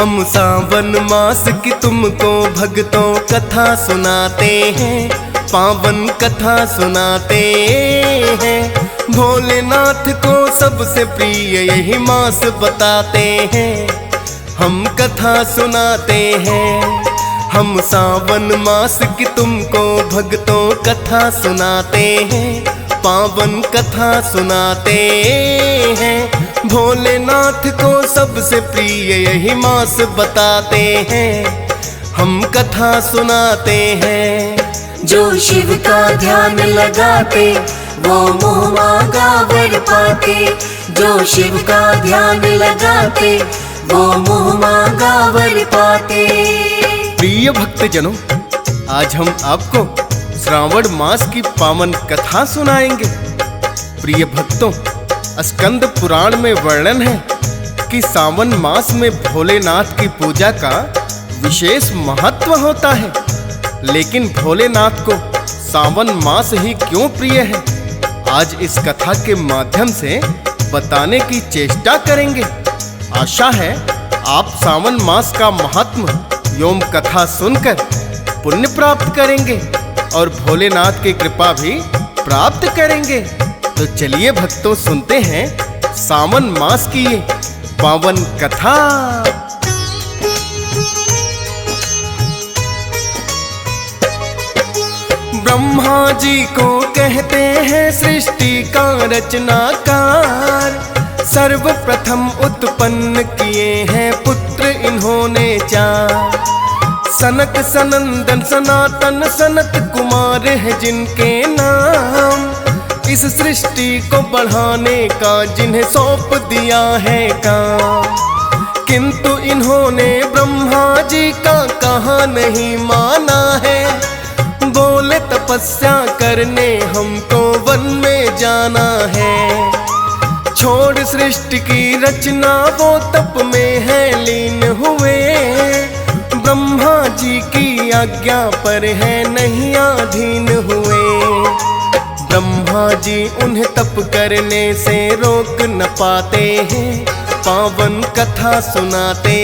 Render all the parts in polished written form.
हम सावन मास की तुमको भक्तों कथा सुनाते हैं, पावन कथा सुनाते हैं। भोलेनाथ को सबसे प्रिय यही मास बताते हैं, हम कथा सुनाते हैं। हम सावन मास की तुमको भक्तों कथा सुनाते हैं, पावन कथा सुनाते हैं। भोलेनाथ को सबसे प्रिय यही मास बताते हैं, हम कथा सुनाते हैं। जो शिव का ध्यान लगाते वो मोह मांगा वर पाते, जो शिव का ध्यान लगाते वो मोह मांगा वर पाते। प्रिय भक्तजनों, आज हम आपको श्रावण मास की पावन कथा सुनाएंगे। प्रिय भक्तों, स्कंद पुराण में वर्णन है कि सावन मास में भोलेनाथ की पूजा का विशेष महत्व होता है। लेकिन भोलेनाथ को सावन मास ही क्यों प्रिय है, आज इस कथा के माध्यम से बताने की चेष्टा करेंगे। आशा है आप सावन मास का महात्म एवं कथा सुनकर पुण्य प्राप्त करेंगे और भोलेनाथ की कृपा भी प्राप्त करेंगे। तो चलिए भक्तों, सुनते हैं सावन मास की ये पावन कथा। ब्रह्मा जी को कहते हैं सृष्टि का रचनाकार, सर्वप्रथम उत्पन्न किए हैं पुत्र इन्होंने चार। सनक सनंदन सनातन सनत कुमार है जिनके नाम, इस सृष्टि को बढ़ाने का जिन्हें सौंप दिया है काम। किंतु इन्होंने ब्रह्मा जी का कहा नहीं माना है, बोले तपस्या करने हमको वन में जाना है। छोड़ सृष्टि की रचना वो तप में है लीन हुए, ब्रह्मा जी की आज्ञा पर है नहीं अधीन हुए। ब्रह्मा जी उन्हें तप करने से रोक न पाते हैं, पावन कथा सुनाते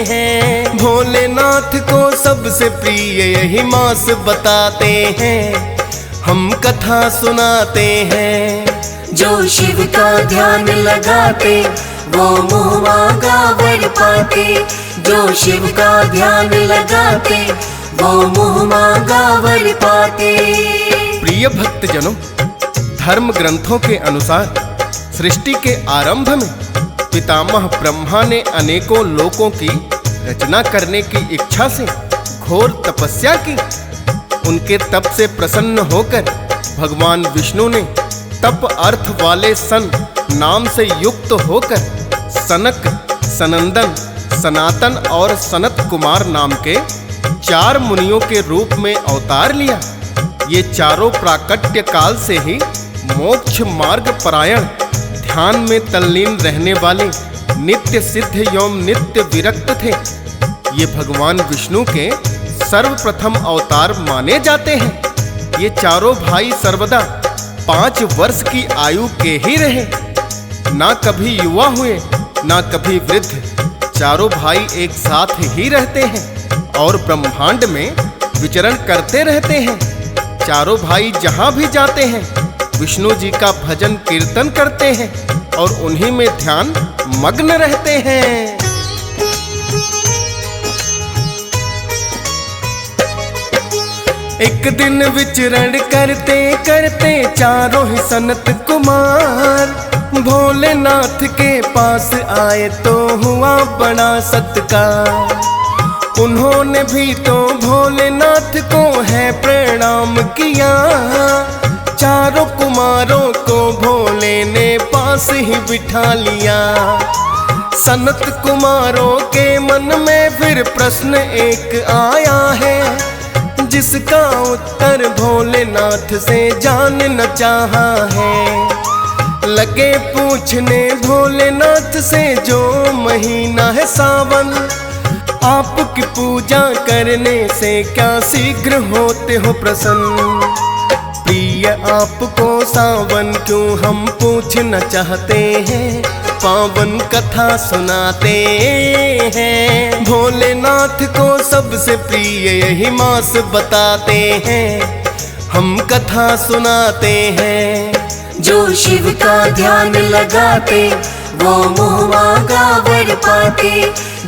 हैं। भोलेनाथ को सबसे प्रिय यही मास बताते हैं, हम कथा सुनाते हैं। जो शिव का ध्यान लगाते वो मोह मांगा वर पाते, जो शिव का ध्यान लगाते वो मोह मांगा वर पाते। प्रिय भक्तजनों, धर्म ग्रंथों के अनुसार सृष्टि के आरंभ में पितामह ब्रह्मा ने अनेकों लोकों की रचना करने की इच्छा से घोर तपस्या की। उनके तप से प्रसन्न होकर भगवान विष्णु ने तप अर्थ वाले सन नाम से युक्त होकर सनक, सनंदन, सनातन और सनत कुमार नाम के 4 मुनियों के रूप में अवतार लिया। ये चारों प्राकट्य काल से ही मोक्ष मार्ग परायण, ध्यान में तल्लीन रहने वाले, नित्य सिद्ध एवं नित्य विरक्त थे। ये भगवान विष्णु के सर्वप्रथम अवतार माने जाते हैं। ये चारों भाई सर्वदा 5 वर्ष की आयु के ही रहे, ना कभी युवा हुए ना कभी वृद्ध। चारों भाई एक साथ ही रहते हैं और ब्रह्मांड में विचरण करते रहते हैं। चारों भाई जहां भी जाते हैं विष्णु जी का भजन कीर्तन करते हैं और उन्हीं में ध्यान मग्न रहते हैं। एक दिन विचरण करते करते चारों ही सनत कुमार भोलेनाथ के पास आए तो हुआ बड़ा सत्कार। उन्होंने भी तो भोलेनाथ को है प्रणाम किया, चारों कुमारों को भोले ने पास ही बिठा लिया। सनत कुमारों के मन में फिर प्रश्न एक आया है, जिसका उत्तर भोलेनाथ से जानना चाहा है। लगे पूछने भोलेनाथ से जो महीना है सावन, आपकी पूजा करने से क्या शीघ्र होते हो प्रसन्न। प्रिय आपको सावन क्यों हम पूछना चाहते हैं, पावन कथा सुनाते हैं। भोलेनाथ को सबसे प्रिय यही मास बताते हैं, हम कथा सुनाते हैं। जो शिव का ध्यान लगाते वो मुँह मांगा वर पाते।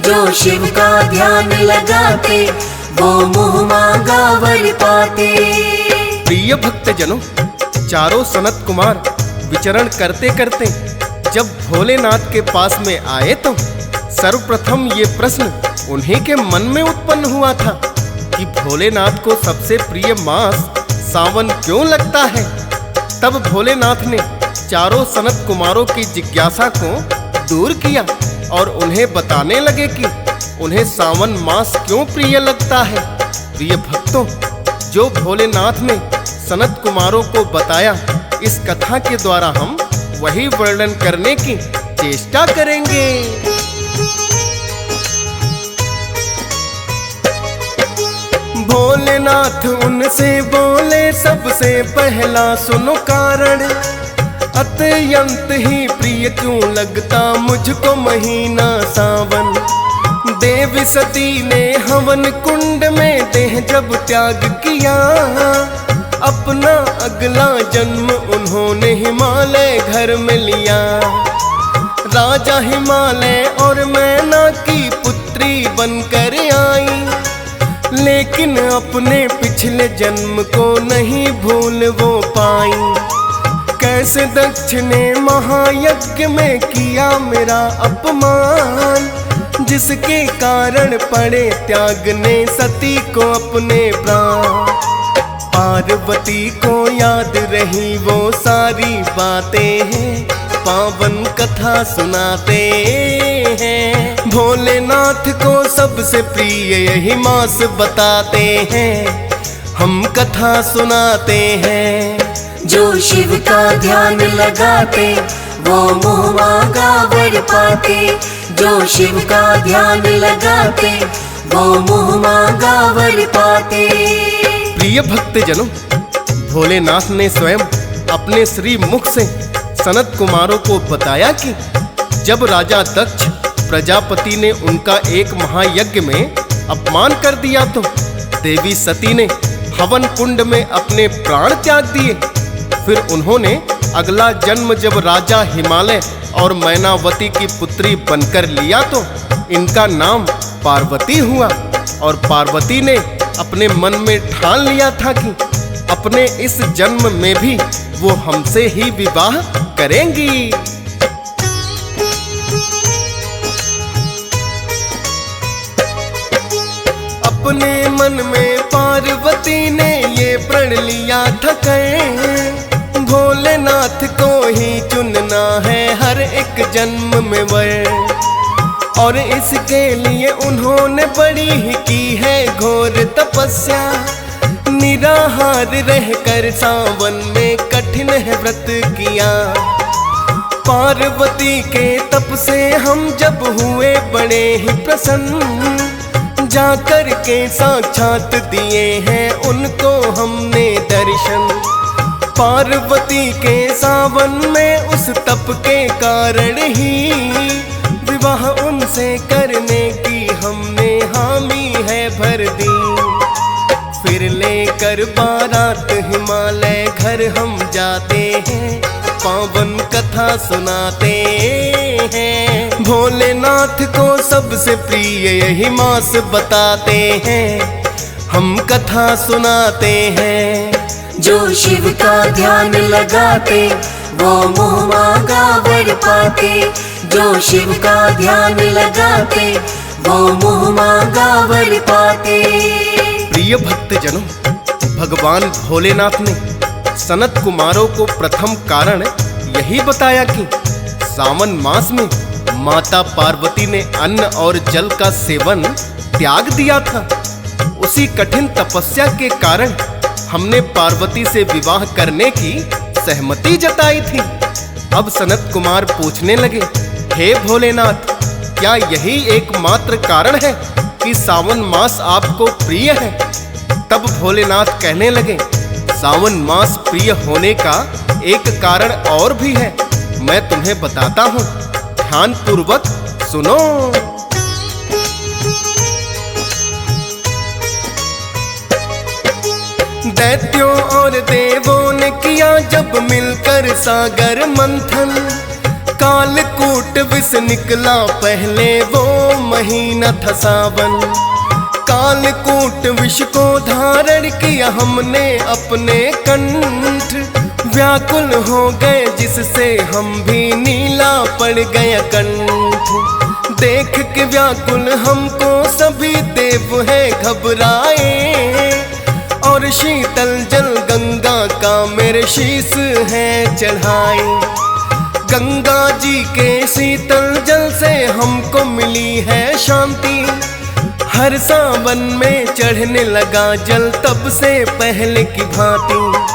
जो शिव का ध्यान लगाते वो मुँह मांगा वर पाते। प्रिय भक्तजनों, चारों सनत कुमार विचरण करते करते जब भोलेनाथ के पास में आए तो सर्वप्रथम ये प्रश्न उन्हीं के मन में उत्पन्न हुआ था कि भोलेनाथ को सबसे प्रिय मास सावन क्यों लगता है। तब भोलेनाथ ने चारों सनत कुमारों की जिज्ञासा को दूर किया और उन्हें बताने लगे कि उन्हें सावन मास क्यों प्रिय लगता है। प्रिय भक्तों, जो भोलेनाथ ने सनत कुमारों को बताया, इस कथा के द्वारा हम वही वर्णन करने की चेष्टा करेंगे। भोलेनाथ उनसे बोले, सबसे पहला सुनो कारण, अत्यंत ही प्रिय क्यों लगता मुझको महीना सावन। देवी सती ने हवन कुंड में देह जब त्याग किया, अपना अगला जन्म उन्होंने हिमालय घर में लिया। राजा हिमालय और मैना की पुत्री बनकर आई, लेकिन अपने पिछले जन्म को नहीं भूल वो पाई। कैसे दक्ष ने महायज्ञ में किया मेरा अपमान, जिसके कारण पड़े त्यागने सती को अपने प्राण। पार्वती को याद रही वो सारी बातें हैं, पावन कथा सुनाते हैं। भोलेनाथ को सबसे प्रिय यही मास बताते हैं, हम कथा सुनाते हैं। जो शिव का ध्यान लगाते वो मुँह मांगा वर पाते। जो शिव का ध्यान लगाते वो मुँह मांगा वर पाते। प्रिय भक्तजनों, भोलेनाथ ने स्वयं अपने श्री मुख से सनत कुमारों को बताया कि जब राजा दक्ष प्रजापति ने उनका एक महायज्ञ में अपमान कर दिया तो देवी सती ने हवन कुंड में अपने प्राण त्याग दिए। फिर उन्होंने अगला जन्म जब राजा हिमालय और मैनावती की पुत्री बनकर लिया तो इनका नाम पार्वती हुआ। और पार्वती ने अपने मन में ठान लिया था कि अपने इस जन्म में भी वो हमसे ही विवाह करेंगी। अपने मन में पार्वती ने ये प्रण लिया था कि भोलेनाथ को ही चुनना है हर एक जन्म में वर। और इसके लिए उन्होंने बड़ी ही की है घोर तपस्या, निराहार रहकर सावन में कठिन है व्रत किया। पार्वती के तप से हम जब हुए बड़े ही प्रसन्न, जाकर के साक्षात दिए हैं उनको हमने दर्शन। पार्वती के सावन में उस तप के कारण ही विवाह उनसे करने की हमने हामी है भर दी। फिर लेकर बारात हिमालय घर हम जाते हैं, पावन कथा सुनाते हैं। भोलेनाथ को सबसे प्रिय यही मास बताते हैं, हम कथा सुनाते हैं। जो शिव का ध्यान लगाते वो मुँह मांगा वर पाते। जो शिव का ध्यान लगाते वो मुँह मांगा वर पाते। प्रिय भक्तजनों, भगवान भोलेनाथ ने सनत कुमारों को प्रथम कारण यही बताया कि सावन मास में माता पार्वती ने अन्न और जल का सेवन त्याग दिया था। उसी कठिन तपस्या के कारण हमने पार्वती से विवाह करने की सहमति जताई थी। अब सनत कुमार पूछने लगे, हे भोलेनाथ, क्या यही एकमात्र कारण है कि सावन मास आपको प्रिय है? तब भोलेनाथ कहने लगे, सावन मास प्रिय होने का एक कारण और भी है, मैं तुम्हें बताता हूँ। ध्यान पूर्वक सुनो। दैत्यों और देवों ने किया जब मिलकर सागर मंथन, कालकूट विष निकला पहले वो महीना था सावन। कालकूट विष को धारण किया हमने अपने कंठ, व्याकुल हो गए जिससे हम भी नीला पड़ गया कंठ। देख के व्याकुल हमको सभी देव है घबराए, और शीतल जल गंगा का मेरे शीश है चढ़ाए। गंगा जी के शीतल जल से हमको मिली है शांति, हर सावन में चढ़ने लगा जल तब से पहले की भांति।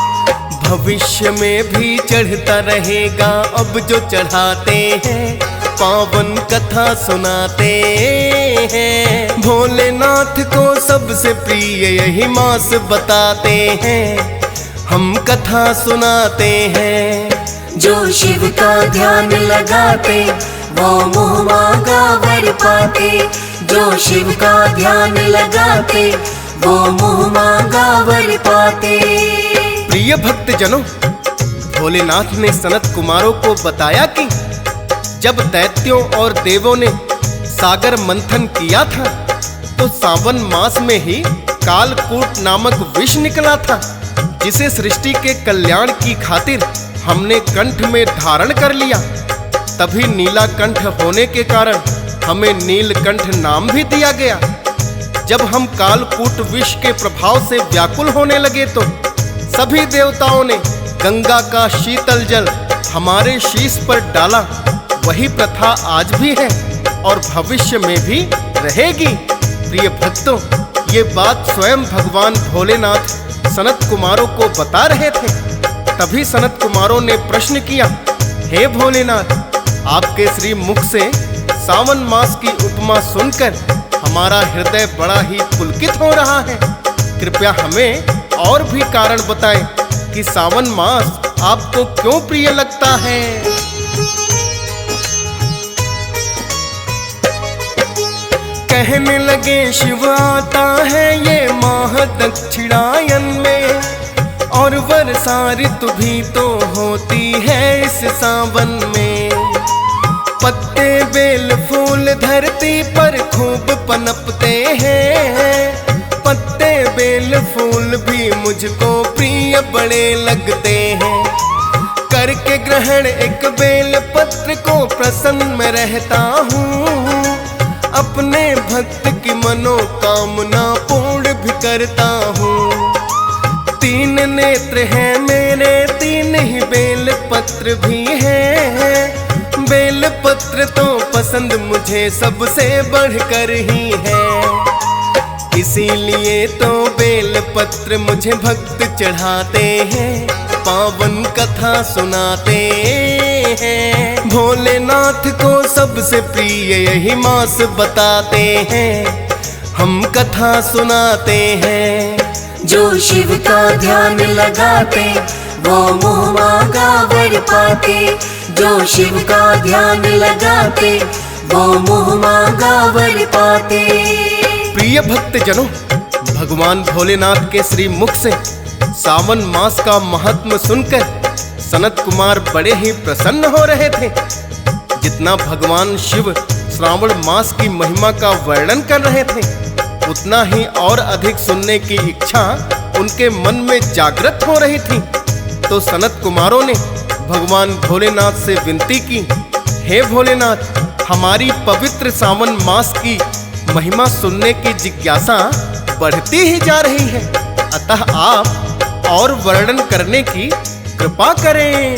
भविष्य में भी चढ़ता रहेगा अब जो चढ़ाते हैं, पावन कथा सुनाते हैं। भोलेनाथ को सबसे प्रिय यही मास बताते हैं, हम कथा सुनाते हैं। जो शिव का ध्यान लगाते वो मुँह मांगा वर पाते। जो शिव का ध्यान लगाते वो मुँह मांगा वर पाते। प्रिय भक्तजनों, भोलेनाथ ने सनत कुमारों को बताया कि जब दैत्यों और देवों ने सागर मंथन किया था तो सावन मास में ही कालकूट नामक विष निकला था, जिसे सृष्टि के कल्याण की खातिर हमने कंठ में धारण कर लिया। तभी नीला कंठ होने के कारण हमें नीलकंठ नाम भी दिया गया। जब हम कालकूट विष के प्रभाव से व्याकुल होने लगे तो सभी देवताओं ने गंगा का शीतल जल हमारे शीश पर डाला। वही प्रथा आज भी है और भविष्य में भी रहेगी। प्रिय भक्तों, ये बात स्वयं भगवान भोलेनाथ सनत कुमारों को बता रहे थे। तभी सनत कुमारों ने प्रश्न किया, हे भोलेनाथ, आपके श्री मुख से सावन मास की उपमा सुनकर हमारा हृदय बड़ा ही पुलकित हो रहा है। कृपया हमें और भी कारण बताएं कि सावन मास आपको क्यों प्रिय लगता है। कहने लगे शिव आता है ये माह दक्षिणायन में, और वर्षा ऋतु भी तो होती है इस सावन में। पत्ते बेल फूल धरती पर खूब पनपते हैं, पत्ते बेल फूल भी मुझको प्रिय बड़े लगते हैं। करके ग्रहण एक बेल पत्र को प्रसन्न में रहता हूँ, अपने भक्त की मनोकामना पूर्ण भी करता हूँ। 3 नेत्र हैं मेरे, 3 ही बेल पत्र भी हैं। बेल पत्र तो पसंद मुझे सबसे बढ़कर ही है, इसीलिए तो बेल पत्र मुझे भक्त चढ़ाते हैं, पावन कथा सुनाते हैं। भोलेनाथ को सबसे प्रिय यही मास बताते हैं, हम कथा सुनाते हैं। जो शिव का ध्यान लगाते वो मुँह मांगा वर पाते। जो शिव का ध्यान लगाते वो मुँह मांगा वर पाते। प्रिय भक्तजनों, भगवान भोलेनाथ के श्री मुख से सावन मास का महत्व सुनकर सनत कुमार बड़े ही प्रसन्न हो रहे थे। जितना भगवान शिव श्रावण मास की महिमा का वर्णन कर रहे थे, उतना ही और अधिक सुनने की इच्छा उनके मन में जागृत हो रही थी। तो सनत कुमारों ने भगवान भोलेनाथ से विनती की, हे भोलेनाथ, हमारी पवित्र सावन मास की महिमा सुनने की जिज्ञासा बढ़ती ही जा रही है, अतः आप और वर्णन करने की कृपा करें।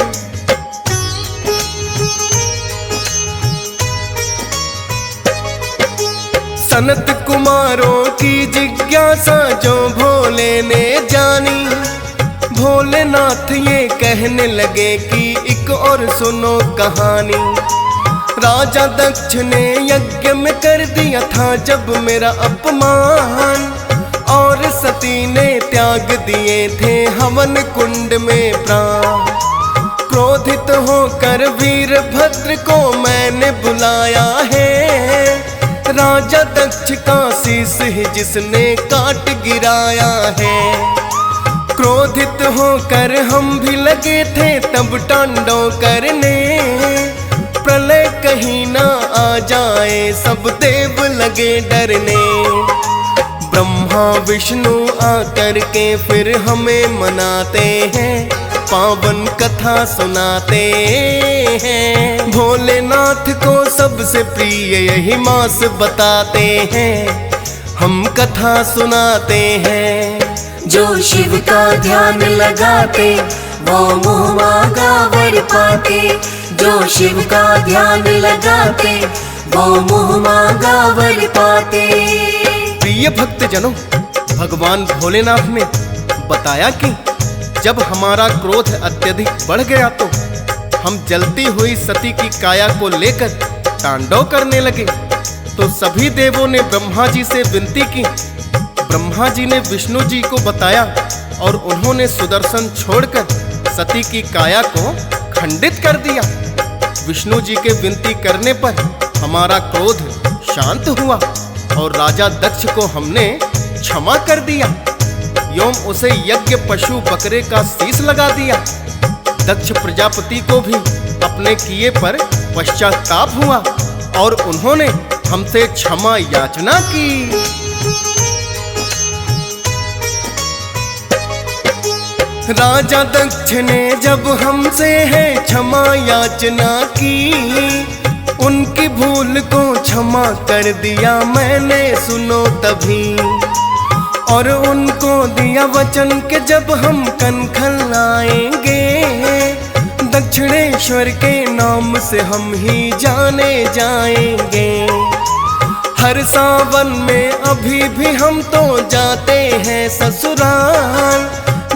सनत कुमारों की जिज्ञासा जो भोले ने जानी, भोलेनाथ ये कहने लगे कि एक और सुनो कहानी। राजा दक्ष ने यज्ञ में कर दिया था जब मेरा अपमान, और सती ने त्याग दिए थे हवन कुंड में प्राण। क्रोधित होकर वीरभद्र को मैंने बुलाया है, राजा दक्ष का शीश ही जिसने काट गिराया है। क्रोधित होकर हम भी लगे थे तब तांडव करने, प्रलय कहीं ना आ जाए सब देव लगे डरने। ब्रह्मा विष्णु आकर के फिर हमें मनाते हैं, पावन कथा सुनाते हैं। भोलेनाथ को सबसे प्रिय यही मास बताते हैं, हम कथा सुनाते हैं। जो शिव का ध्यान लगाते वो मुँह मांगा वर पाते, जो शिव का ध्यान लगाते वो मुँह मांगा वर पाते। प्रिय भक्तजनों, भगवान भोलेनाथ ने बताया कि जब हमारा क्रोध अत्यधिक बढ़ गया तो हम जलती हुई सती की काया को लेकर तांडव करने लगे। तो सभी देवों ने ब्रह्मा जी से विनती की। ब्रह्मा जी ने विष्णु जी को बताया और उन्होंने सुदर्शन छोड़कर सती की काया को खंडित कर दिया। विष्णु जी के विनती करने पर हमारा क्रोध शांत हुआ और राजा दक्ष को हमने क्षमा कर दिया एवं उसे यज्ञ पशु बकरे का शीश लगा दिया। दक्ष प्रजापति को भी अपने किए पर पश्चाताप हुआ और उन्होंने हमसे क्षमा याचना की। राजा दक्ष ने जब हमसे है क्षमा याचना की, उनकी भूल को क्षमा कर दिया मैंने सुनो तभी। और उनको दिया वचन के जब हम कनखल आएंगे, दक्षिणेश्वर के नाम से हम ही जाने जाएंगे। हर सावन में अभी भी हम तो जाते हैं ससुराल,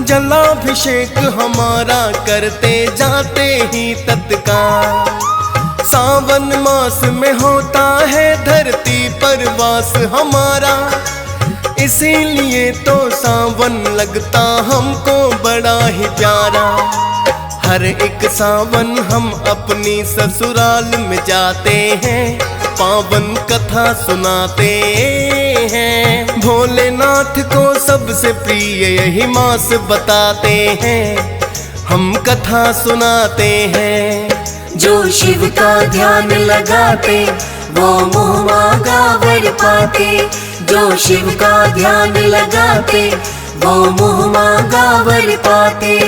जलाभिषेक हमारा करते जाते ही तत्काल। सावन मास में होता है धरती पर वास हमारा, इसीलिए तो सावन लगता हमको बड़ा ही प्यारा। हर एक सावन हम अपनी ससुराल में जाते हैं, पावन कथा सुनाते हैं। भोलेनाथ को सबसे प्रिय यही मास बताते हैं, हम कथा सुनाते हैं। जो शिव का ध्यान लगाते वो मुँह मांगा वर पाते, जो शिव का ध्यान लगाते वो मुँह मांगा वर पाते।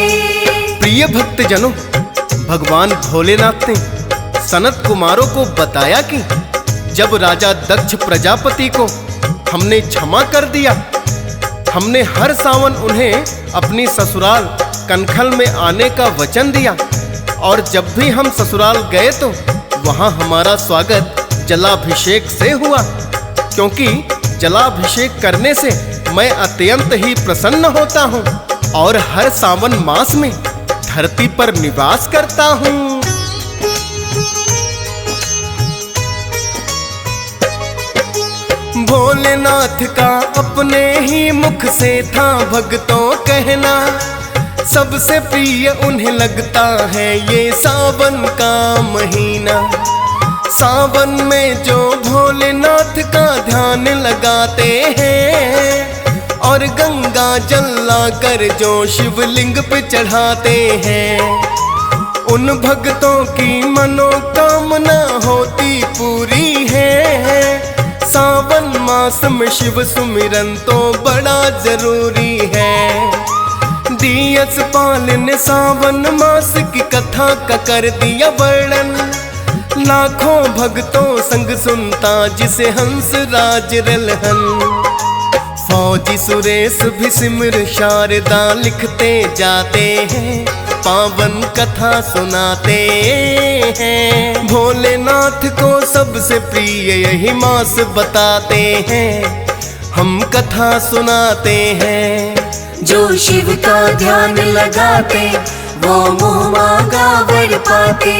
प्रिय भक्तजनों, भगवान भोलेनाथ ने सनत कुमारों को बताया कि जब राजा दक्ष प्रजापति को हमने क्षमा कर दिया, हमने हर सावन उन्हें अपनी ससुराल कनखल में आने का वचन दिया और जब भी हम ससुराल गए तो वहां हमारा स्वागत जलाभिषेक से हुआ, क्योंकि जलाभिषेक करने से मैं अत्यंत ही प्रसन्न होता हूँ और हर सावन मास में धरती पर निवास करता हूँ। भोलेनाथ का अपने ही मुख से था भक्तों कहना, सबसे प्रिय उन्हें लगता है ये सावन का महीना। सावन में जो भोलेनाथ का ध्यान लगाते हैं और गंगा जल लाकर जो शिवलिंग पे चढ़ाते हैं, उन भक्तों की मनोकामना होती पूरी है। सावन मास में शिव सुमिरन तो बड़ा जरूरी है। दियस पाल ने सावन मास की कथा का कर दिया वर्णन, लाखों भक्तों संग सुनता जिसे हंस राज रलहन। फौजी सुरेश भी सिमर शारदा लिखते जाते हैं, पावन कथा सुनाते हैं। भोलेनाथ को सबसे प्रिय यही मास बताते हैं, हम कथा सुनाते हैं। जो शिव का ध्यान लगाते वो मुँह मांगा वर पाते,